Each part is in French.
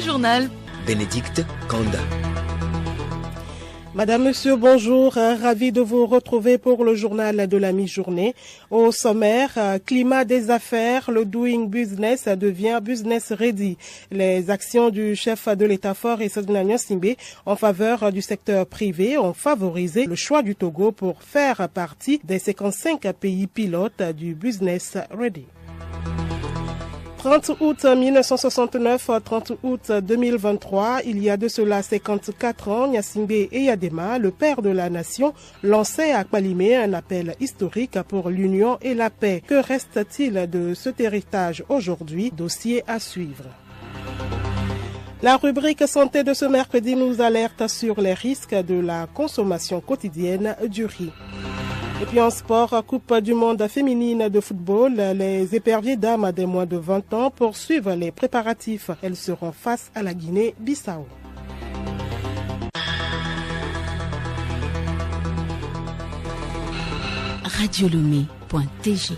journal. Bénédicte Kanda. Madame, Monsieur, bonjour. Ravi de vous retrouver pour le journal de la mi-journée. Au sommaire, climat des affaires, le doing business devient business ready. Les actions du chef de l'État-fort Essouzou Gnassingbé en faveur du secteur privé ont favorisé le choix du Togo pour faire partie des 55 pays pilotes du business ready. 30 août 1969, 30 août 2023, il y a de cela 54 ans, Gnassingbé Eyadema, le père de la nation, lançait à Kpalimé un appel historique pour l'union et la paix. Que reste-t-il de cet héritage aujourd'hui? Dossier à suivre. La rubrique santé de ce mercredi nous alerte sur les risques de la consommation quotidienne du riz. Et puis en sport, Coupe du monde féminine de football, les éperviers dames des moins de 20 ans poursuivent les préparatifs. Elles seront face à la Guinée-Bissau. Radiolomé.tg.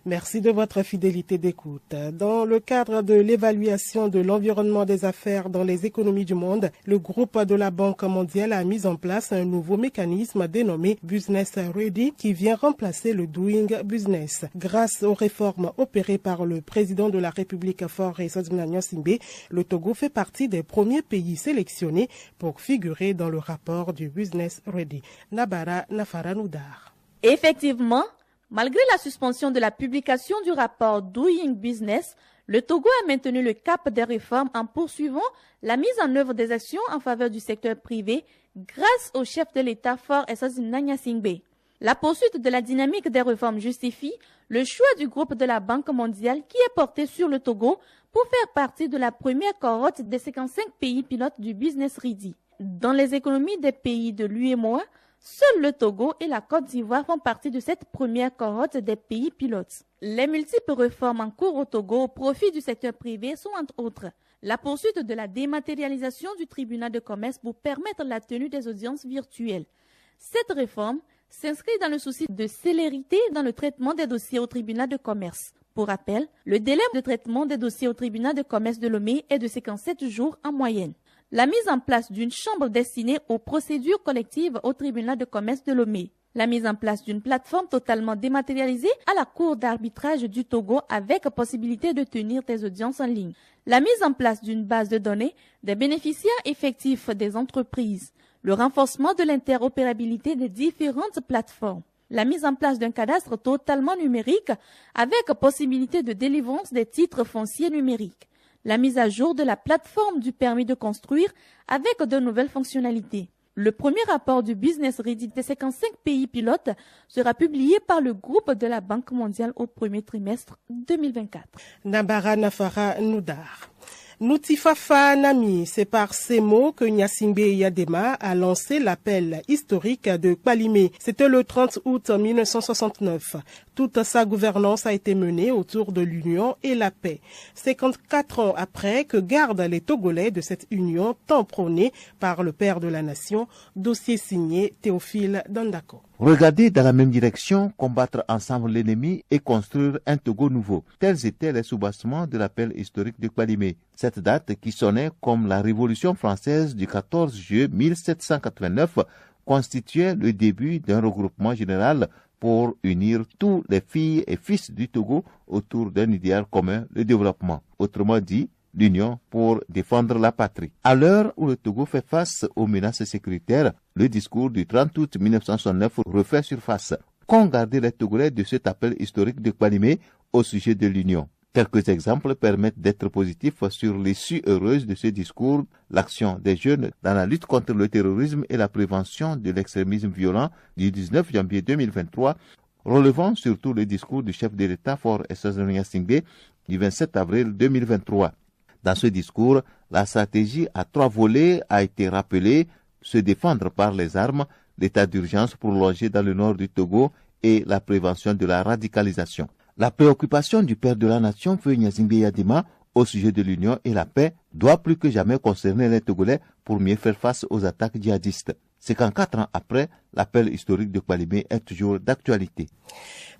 Merci de votre fidélité d'écoute. Dans le cadre de l'évaluation de l'environnement des affaires dans les économies du monde, le groupe de la Banque mondiale a mis en place un nouveau mécanisme dénommé Business Ready qui vient remplacer le Doing Business. Grâce aux réformes opérées par le président de la République Faure Essouzou Gnassingbé, le Togo fait partie des premiers pays sélectionnés pour figurer dans le rapport du Business Ready. Nabara Nafaranoudar. Effectivement, malgré la suspension de la publication du rapport Doing Business, le Togo a maintenu le cap des réformes en poursuivant la mise en œuvre des actions en faveur du secteur privé grâce au chef de l'État Faure Essouzou Gnassingbé. La poursuite de la dynamique des réformes justifie le choix du groupe de la Banque mondiale qui est porté sur le Togo pour faire partie de la première cohorte des 55 pays pilotes du Business Ready. Dans les économies des pays de l'UEMOA, seul le Togo et la Côte d'Ivoire font partie de cette première cohorte des pays pilotes. Les multiples réformes en cours au Togo au profit du secteur privé sont entre autres la poursuite de la dématérialisation du tribunal de commerce pour permettre la tenue des audiences virtuelles. Cette réforme s'inscrit dans le souci de célérité dans le traitement des dossiers au tribunal de commerce. Pour rappel, le délai de traitement des dossiers au tribunal de commerce de Lomé est de 57 jours en moyenne. La mise en place d'une chambre destinée aux procédures collectives au tribunal de commerce de Lomé. La mise en place d'une plateforme totalement dématérialisée à la cour d'arbitrage du Togo avec possibilité de tenir des audiences en ligne. La mise en place d'une base de données des bénéficiaires effectifs des entreprises. Le renforcement de l'interopérabilité des différentes plateformes. La mise en place d'un cadastre totalement numérique avec possibilité de délivrance des titres fonciers numériques. La mise à jour de la plateforme du permis de construire avec de nouvelles fonctionnalités. Le premier rapport du Business Ready des 55 pays pilotes sera publié par le groupe de la Banque mondiale au premier trimestre 2024. Nabara Nafara Noudar. Noutifafa Nami, c'est par ces mots que Gnassingbé Eyadema a lancé l'appel historique de Kpalimé. C'était le 30 août 1969. Toute sa gouvernance a été menée autour de l'union et la paix. 54 ans après, que gardent les Togolais de cette union tant prônée par le père de la nation, dossier signé Théophile Dandako. Regarder dans la même direction, combattre ensemble l'ennemi et construire un Togo nouveau. Tels étaient les soubassements de l'appel historique de Kpalimé. Cette date, qui sonnait comme la Révolution française du 14 juillet 1789, constituait le début d'un regroupement général pour unir tous les filles et fils du Togo autour d'un idéal commun, le développement. Autrement dit, l'union pour défendre la patrie. À l'heure où le Togo fait face aux menaces sécuritaires, le discours du 30 août 1969 refait surface. Qu'ont gardé les Togolais de cet appel historique de Kpalimé au sujet de l'union? Quelques exemples permettent d'être positifs sur l'issue heureuse de ce discours, l'action des jeunes dans la lutte contre le terrorisme et la prévention de l'extrémisme violent du 19 janvier 2023, relevant surtout le discours du chef de l'État Faure Essouzou Gnassingbé du 27 avril 2023. Dans ce discours, la stratégie à 3 volets a été rappelée: se défendre par les armes, l'état d'urgence prolongé dans le nord du Togo et la prévention de la radicalisation. La préoccupation du père de la nation, Feu Gnassingbé Eyadema, au sujet de l'union et la paix doit plus que jamais concerner les Togolais pour mieux faire face aux attaques djihadistes. 54 ans après, l'appel historique de Kpalimé est toujours d'actualité.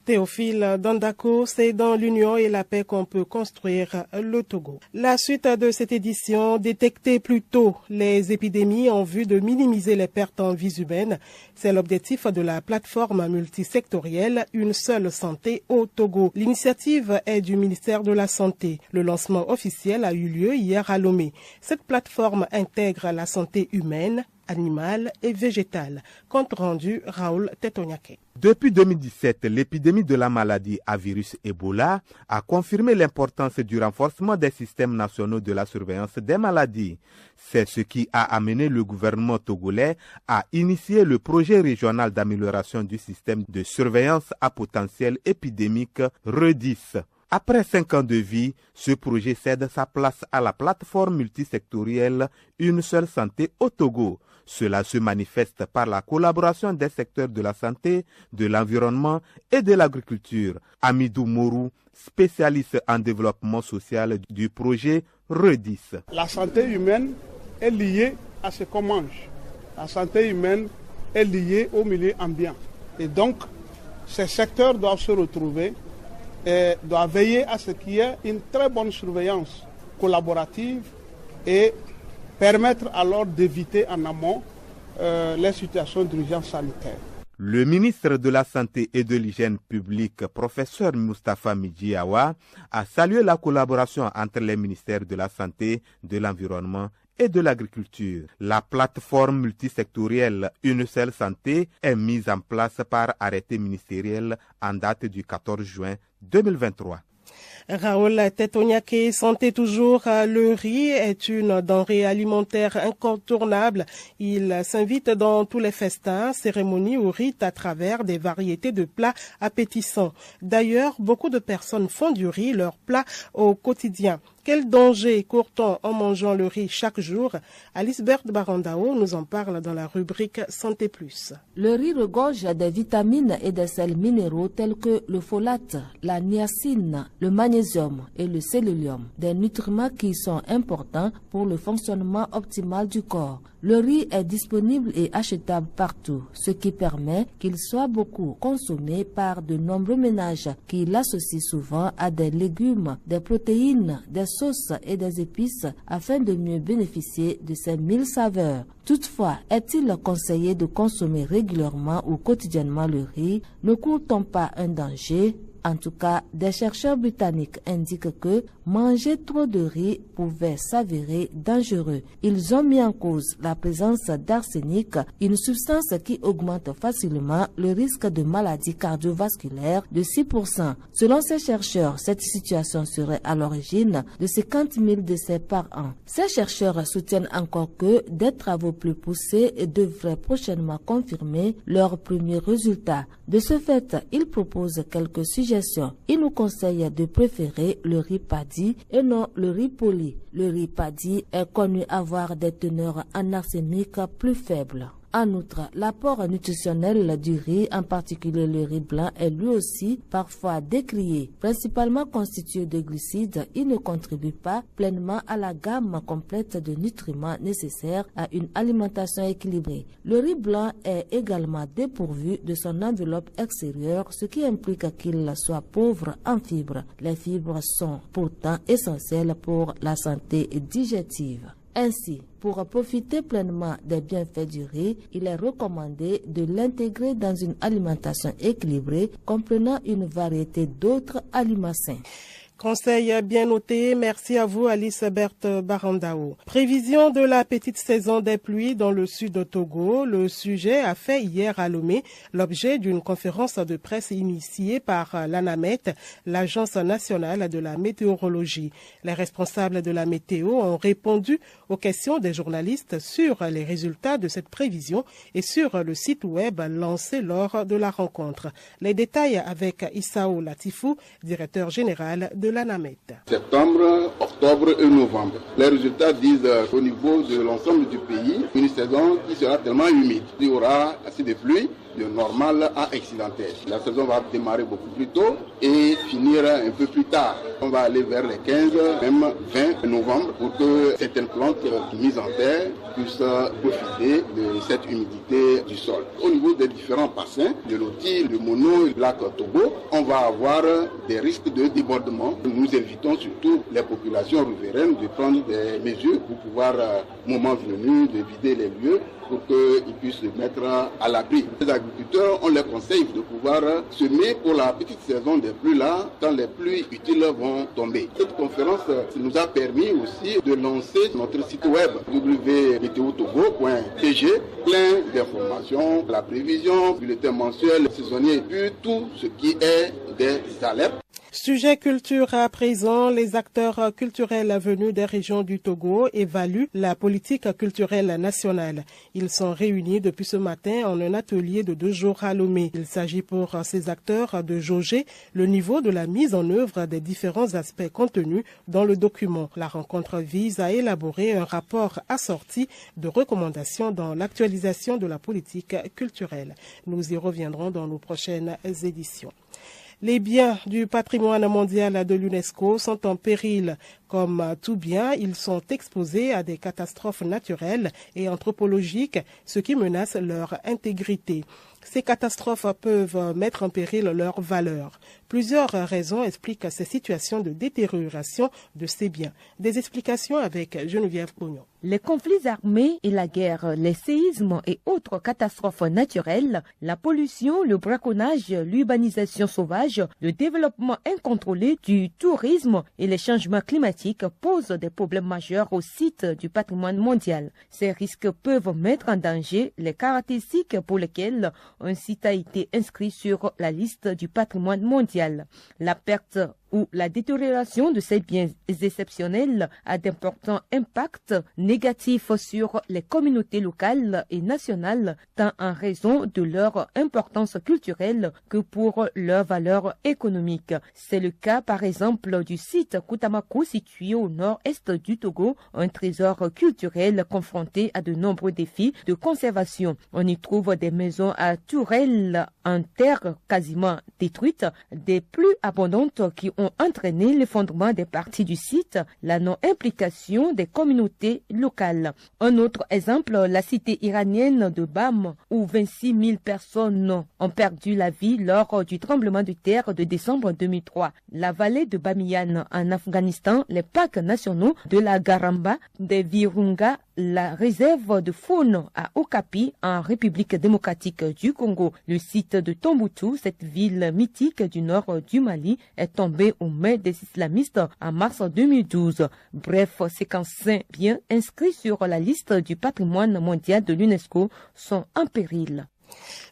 Théophile Dandako, c'est dans l'union et la paix qu'on peut construire le Togo. La suite de cette édition, détecter plus tôt les épidémies en vue de minimiser les pertes en vies humaines. C'est l'objectif de la plateforme multisectorielle Une seule santé au Togo. L'initiative est du ministère de la Santé. Le lancement officiel a eu lieu hier à Lomé. Cette plateforme intègre la santé humaine, animale et végétale. Compte rendu Raoul Tetonyake. Depuis 2017, l'épidémie de la maladie à virus Ebola a confirmé l'importance du renforcement des systèmes nationaux de la surveillance des maladies. C'est ce qui a amené le gouvernement togolais à initier le projet régional d'amélioration du système de surveillance à potentiel épidémique REDIS. Après 5 ans de vie, ce projet cède sa place à la plateforme multisectorielle Une seule santé au Togo. Cela se manifeste par la collaboration des secteurs de la santé, de l'environnement et de l'agriculture. Amidou Mourou, spécialiste en développement social du projet REDIS. La santé humaine est liée à ce qu'on mange. La santé humaine est liée au milieu ambiant. Et donc, ces secteurs doivent se retrouver et doivent veiller à ce qu'il y ait une très bonne surveillance collaborative et permettre alors d'éviter en amont les situations d'urgence sanitaire. Le ministre de la Santé et de l'Hygiène publique, professeur Moustapha Midjiawa, a salué la collaboration entre les ministères de la Santé, de l'Environnement et de l'Agriculture. La plateforme multisectorielle Une seule santé est mise en place par arrêté ministériel en date du 14 juin 2023. Raoul Tetonyake, santé toujours, le riz est une denrée alimentaire incontournable. Il s'invite dans tous les festins, cérémonies ou rites à travers des variétés de plats appétissants. D'ailleurs, beaucoup de personnes font du riz leur plat au quotidien. Quel danger court-on en mangeant le riz chaque jour? Alice Berthe Barandao nous en parle dans la rubrique Santé Plus. Le riz regorge des vitamines et des sels minéraux tels que le folate, la niacine, le magnésium et le sélénium, des nutriments qui sont importants pour le fonctionnement optimal du corps. Le riz est disponible et achetable partout, ce qui permet qu'il soit beaucoup consommé par de nombreux ménages qui l'associent souvent à des légumes, des protéines, des sauces et des épices afin de mieux bénéficier de ces 1000 saveurs. Toutefois, est-il conseillé de consommer régulièrement ou quotidiennement le riz? Ne court-on pas un danger? En tout cas, des chercheurs britanniques indiquent que manger trop de riz pouvait s'avérer dangereux. Ils ont mis en cause la présence d'arsenic, une substance qui augmente facilement le risque de maladies cardiovasculaires de 6%. Selon ces chercheurs, cette situation serait à l'origine de 50 000 décès par an. Ces chercheurs soutiennent encore que des travaux plus poussés devraient prochainement confirmer leurs premiers résultats. De ce fait, ils proposent quelques suggestions. Il nous conseille de préférer le riz paddy et non le riz poli. Le riz paddy est connu avoir des teneurs en arsenic plus faibles. En outre, l'apport nutritionnel du riz, en particulier le riz blanc, est lui aussi parfois décrié. Principalement constitué de glucides, il ne contribue pas pleinement à la gamme complète de nutriments nécessaires à une alimentation équilibrée. Le riz blanc est également dépourvu de son enveloppe extérieure, ce qui implique qu'il soit pauvre en fibres. Les fibres sont pourtant essentielles pour la santé digestive. Ainsi, pour profiter pleinement des bienfaits du riz, il est recommandé de l'intégrer dans une alimentation équilibrée comprenant une variété d'autres aliments sains. Conseil bien noté. Merci à vous, Alice Berthe Barandao. Prévision de la petite saison des pluies dans le sud de Togo. Le sujet a fait hier à Lomé l'objet d'une conférence de presse initiée par l'ANAMET, l'Agence nationale de la météorologie. Les responsables de la météo ont répondu aux questions des journalistes sur les résultats de cette prévision et sur le site web lancé lors de la rencontre. Les détails avec Issao Latifou, directeur général de l'ANAMET. Septembre, octobre et novembre. Les résultats disent qu'au niveau de l'ensemble du pays, une saison qui sera tellement humide. Il y aura assez de pluie de normal à accidentel. La saison va démarrer beaucoup plus tôt et finir un peu plus tard. On va aller vers les 15, même 20 novembre pour que certaines plantes mises en terre puissent profiter de cette humidité du sol. Au niveau des différents bassins, de Loti, de Mono et du lac Togo, on va avoir des risques de débordement. Nous invitons surtout les populations riveraines de prendre des mesures pour pouvoir, moment venu, de vider les lieux pour qu'ils puissent se mettre à l'abri. Les agriculteurs, on les conseille de pouvoir semer pour la petite saison des pluies là, quand les pluies utiles vont tomber. Cette conférence nous a permis aussi de lancer notre site web www.meteotogo.tg, plein d'informations, la prévision, bulletin mensuel, saisonnier et puis tout ce qui est des alertes. Sujet culture à présent, les acteurs culturels venus des régions du Togo évaluent la politique culturelle nationale. Ils sont réunis depuis ce matin en un atelier de 2 jours à Lomé. Il s'agit pour ces acteurs de jauger le niveau de la mise en œuvre des différents aspects contenus dans le document. La rencontre vise à élaborer un rapport assorti de recommandations dans l'actualisation de la politique culturelle. Nous y reviendrons dans nos prochaines éditions. Les biens du patrimoine mondial de l'UNESCO sont en péril. Comme tout bien, ils sont exposés à des catastrophes naturelles et anthropologiques, ce qui menace leur intégrité. Ces catastrophes peuvent mettre en péril leur valeur. Plusieurs raisons expliquent ces situations de détérioration de ces biens. Des explications avec Geneviève Pognon. Les conflits armés et la guerre, les séismes et autres catastrophes naturelles, la pollution, le braconnage, l'urbanisation sauvage, le développement incontrôlé du tourisme et les changements climatiques posent des problèmes majeurs au site du patrimoine mondial. Ces risques peuvent mettre en danger les caractéristiques pour lesquelles un site a été inscrit sur la liste du patrimoine mondial. La perte ou la détérioration de ces biens exceptionnels a d'importants impacts négatifs sur les communautés locales et nationales, tant en raison de leur importance culturelle que pour leur valeur économique. C'est le cas par exemple du site Koutamakou situé au nord-est du Togo, un trésor culturel confronté à de nombreux défis de conservation. On y trouve des maisons à tourelles en terre quasiment détruites, des pluies abondantes qui ont entraîné l'effondrement des parties du site, la non-implication des communautés locales. Un autre exemple, la cité iranienne de Bam, où 26 000 personnes ont perdu la vie lors du tremblement de terre de décembre 2003. La vallée de Bamiyan en Afghanistan, les parcs nationaux de la Garamba, des Virunga, la réserve de faune à Okapi en République démocratique du Congo. Le site de Tombouctou, cette ville mythique du nord du Mali, est tombé aux mains des islamistes en mars 2012. Bref, ces anciens biens inscrits sur la liste du patrimoine mondial de l'UNESCO sont en péril.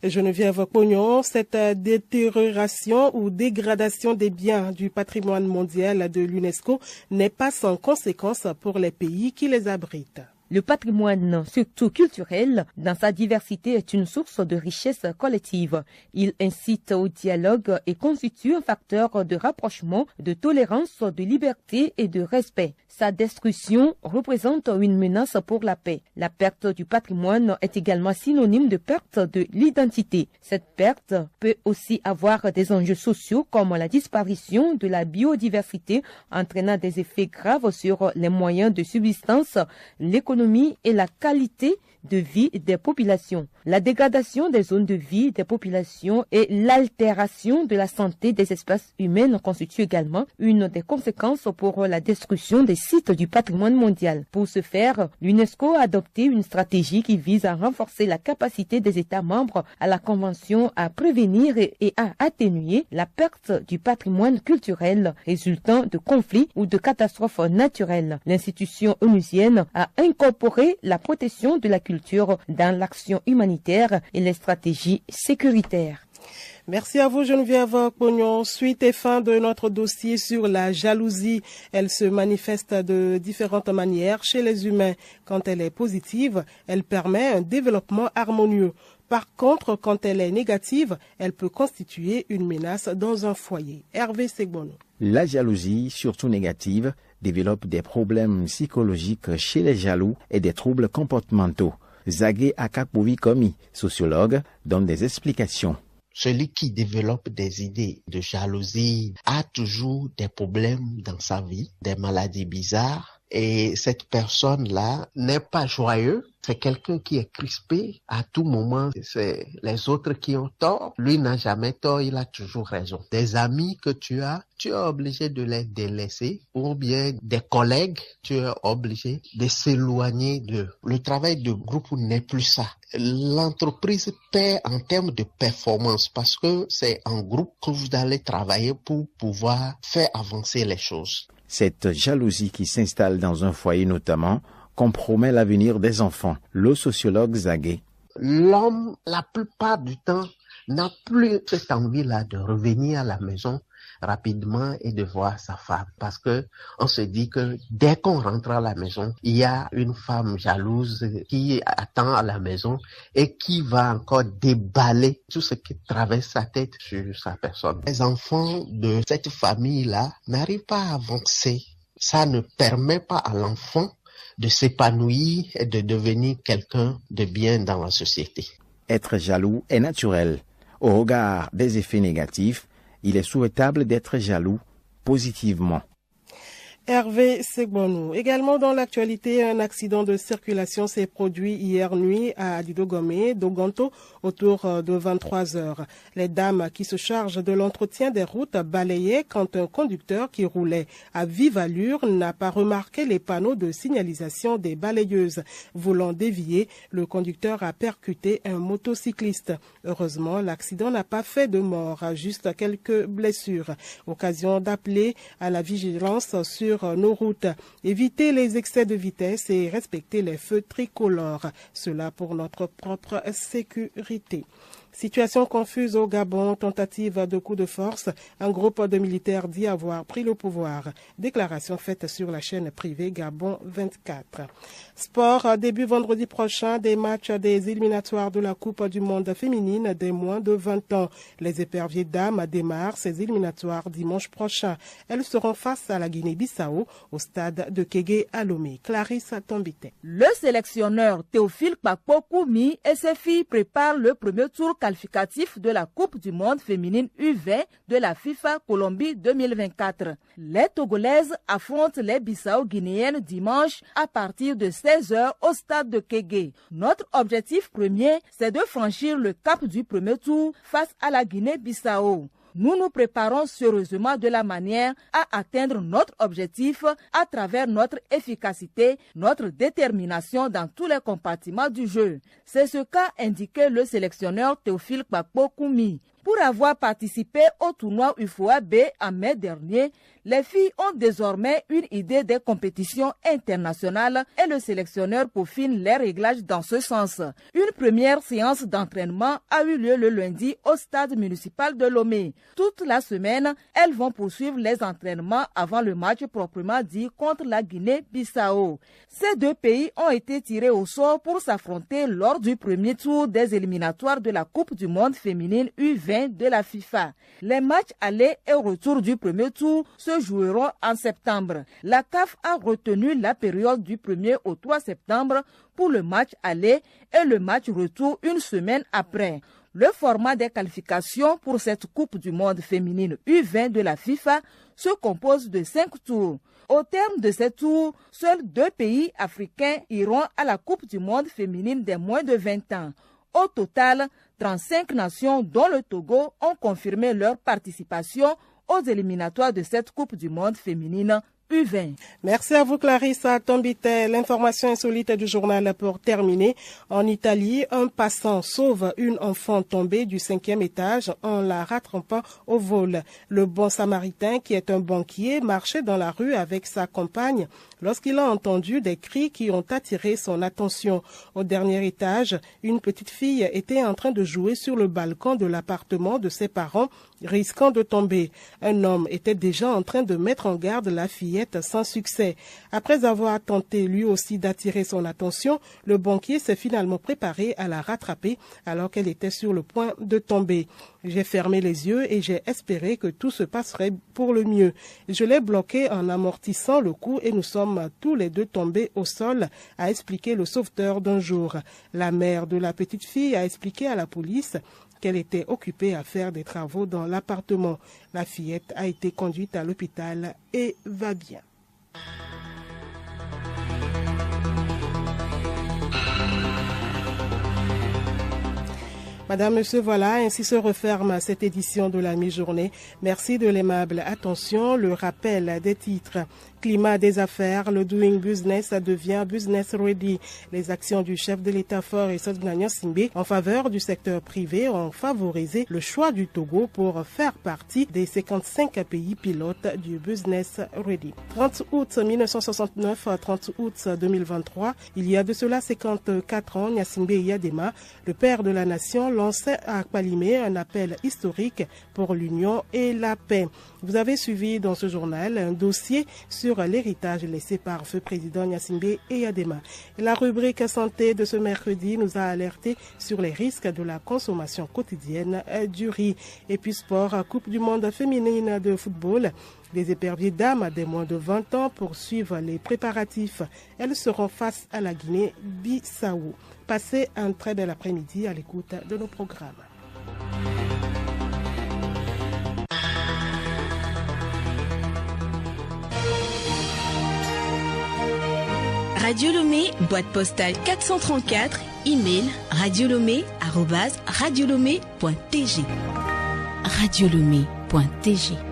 Geneviève Pognon, cette détérioration ou dégradation des biens du patrimoine mondial de l'UNESCO n'est pas sans conséquences pour les pays qui les abritent. Le patrimoine, surtout culturel, dans sa diversité est une source de richesse collective. Il incite au dialogue et constitue un facteur de rapprochement, de tolérance, de liberté et de respect. Sa destruction représente une menace pour la paix. La perte du patrimoine est également synonyme de perte de l'identité. Cette perte peut aussi avoir des enjeux sociaux comme la disparition de la biodiversité, entraînant des effets graves sur les moyens de subsistance, l'économie et la qualité de vie des populations. La dégradation des zones de vie des populations et l'altération de la santé des espèces humaines constituent également une des conséquences pour la destruction des sites du patrimoine mondial. Pour ce faire, l'UNESCO a adopté une stratégie qui vise à renforcer la capacité des États membres à la Convention à prévenir et à atténuer la perte du patrimoine culturel résultant de conflits ou de catastrophes naturelles. L'institution onusienne a incorporé la protection de la culture dans l'action humanitaire et les stratégies sécuritaires. Merci à vous Geneviève Pognon. Suite et fin de notre dossier sur la jalousie. Elle se manifeste de différentes manières chez les humains. Quand elle est positive, elle permet un développement harmonieux. Par contre, quand elle est négative, elle peut constituer une menace dans un foyer. Hervé Segbono. La jalousie, surtout négative, développe des problèmes psychologiques chez les jaloux et des troubles comportementaux. Zagé Akakpovi-Komi, sociologue, donne des explications. Celui qui développe des idées de jalousie a toujours des problèmes dans sa vie, des maladies bizarres. Et cette personne-là n'est pas joyeux. C'est quelqu'un qui est crispé à tout moment. C'est les autres qui ont tort. Lui n'a jamais tort, il a toujours raison. Des amis que tu es obligé de les délaisser. Ou bien des collègues, tu es obligé de s'éloigner d'eux. Le travail de groupe n'est plus ça. L'entreprise paie en termes de performance parce que c'est en groupe que vous allez travailler pour pouvoir faire avancer les choses. Cette jalousie qui s'installe dans un foyer notamment compromet l'avenir des enfants. Le sociologue Zagé. L'homme, la plupart du temps, n'a plus cette envie-là de revenir à la maison rapidement et de voir sa femme. Parce que on se dit que dès qu'on rentre à la maison, il y a une femme jalouse qui attend à la maison et qui va encore déballer tout ce qui traverse sa tête sur sa personne. Les enfants de cette famille-là n'arrivent pas à avancer. Ça ne permet pas à l'enfant de s'épanouir et de devenir quelqu'un de bien dans la société. Être jaloux est naturel. Au regard des effets négatifs, il est souhaitable d'être jaloux positivement. Hervé Segbonou. Également dans l'actualité, un accident de circulation s'est produit hier nuit à Adidogomé, Dogonto, autour de 23 heures. Les dames qui se chargent de l'entretien des routes balayaient quand un conducteur qui roulait à vive allure n'a pas remarqué les panneaux de signalisation des balayeuses. Voulant dévier, le conducteur a percuté un motocycliste. Heureusement, l'accident n'a pas fait de mort, juste quelques blessures. Occasion d'appeler à la vigilance sur nos routes, éviter les excès de vitesse et respecter les feux tricolores. Cela pour notre propre sécurité. Situation confuse au Gabon, tentative de coup de force. Un groupe de militaires dit avoir pris le pouvoir. Déclaration faite sur la chaîne privée Gabon 24. Sport, début vendredi prochain des matchs des éliminatoires de la Coupe du monde féminine des moins de 20 ans. Les éperviers dames démarrent ces éliminatoires dimanche prochain. Elles seront face à la Guinée-Bissau au stade de Kégué à Lomé. Clarisse Tombité. Le sélectionneur Théophile Kpakpo-Koumi et ses filles préparent le premier tour qualificatif de la Coupe du monde féminine U20 de la FIFA Colombie 2024. Les Togolaises affrontent les Bissau-Guinéennes dimanche à partir de 16h au stade de Kégué. Notre objectif premier, c'est de franchir le cap du premier tour face à la Guinée-Bissau. Nous nous préparons sérieusement de la manière à atteindre notre objectif à travers notre efficacité, notre détermination dans tous les compartiments du jeu. C'est ce qu'a indiqué le sélectionneur Théophile Kpakpo-Koumi. Pour avoir participé au tournoi UFOA B en mai dernier, les filles ont désormais une idée des compétitions internationales et le sélectionneur peaufine les réglages dans ce sens. Une première séance d'entraînement a eu lieu le lundi au stade municipal de Lomé. Toute la semaine, elles vont poursuivre les entraînements avant le match proprement dit contre la Guinée-Bissau. Ces deux pays ont été tirés au sort pour s'affronter lors du premier tour des éliminatoires de la Coupe du monde féminine U20 de la FIFA. Les matchs aller et retour du premier tour se joueront en septembre. La CAF a retenu la période du 1er au 3 septembre pour le match aller et le match retour une semaine après. Le format des qualifications pour cette Coupe du monde féminine U20 de la FIFA se compose de 5 tours. Au terme de ces tours, seuls 2 pays africains iront à la Coupe du monde féminine des moins de 20 ans. Au total, 35 nations, dont le Togo, ont confirmé leur participation aux éliminatoires de cette Coupe du monde féminine U20. Merci à vous Clarissa Tombité. L'information insolite du journal pour terminer. En Italie, un passant sauve une enfant tombée du 5e étage en la rattrapant au vol. Le bon samaritain, qui est un banquier, marchait dans la rue avec sa compagne lorsqu'il a entendu des cris qui ont attiré son attention. Au dernier étage, une petite fille était en train de jouer sur le balcon de l'appartement de ses parents risquant de tomber. Un homme était déjà en train de mettre en garde la fillette sans succès. Après avoir tenté lui aussi d'attirer son attention, le banquier s'est finalement préparé à la rattraper alors qu'elle était sur le point de tomber. J'ai fermé les yeux et j'ai espéré que tout se passerait pour le mieux. Je l'ai bloqué en amortissant le coup et nous sommes tous les deux tombés au sol, a expliqué le sauveteur d'un jour. La mère de la petite fille a expliqué à la police qu'elle était occupée à faire des travaux dans l'appartement. La fillette a été conduite à l'hôpital et va bien. Madame, Monsieur, voilà, ainsi se referme cette édition de la mi-journée. Merci de l'aimable attention. Le rappel des titres. Climat des affaires, le doing business devient business ready. Les actions du chef de l'État fort et Nyasimbe en faveur du secteur privé ont favorisé le choix du Togo pour faire partie des 55 pays pilotes du business ready. 30 août 1969, 30 août 2023, il y a de cela 54 ans, Nyasimbe Yadema, le père de la nation, lançait à Kpalimé un appel historique pour l'union et la paix. Vous avez suivi dans ce journal un dossier sur l'héritage laissé par feu président Nyasimbe Yadema. La rubrique santé de ce mercredi nous a alerté sur les risques de la consommation quotidienne du riz. Et puis sport, Coupe du monde féminine de football. Les éperviers dames des moins de 20 ans poursuivent les préparatifs. Elles seront face à la Guinée-Bissau. Passez un très bel après-midi à l'écoute de nos programmes. Radio Lomé, boîte postale 434, email radiolomé@radiolomé.tg. Radiolomé.tg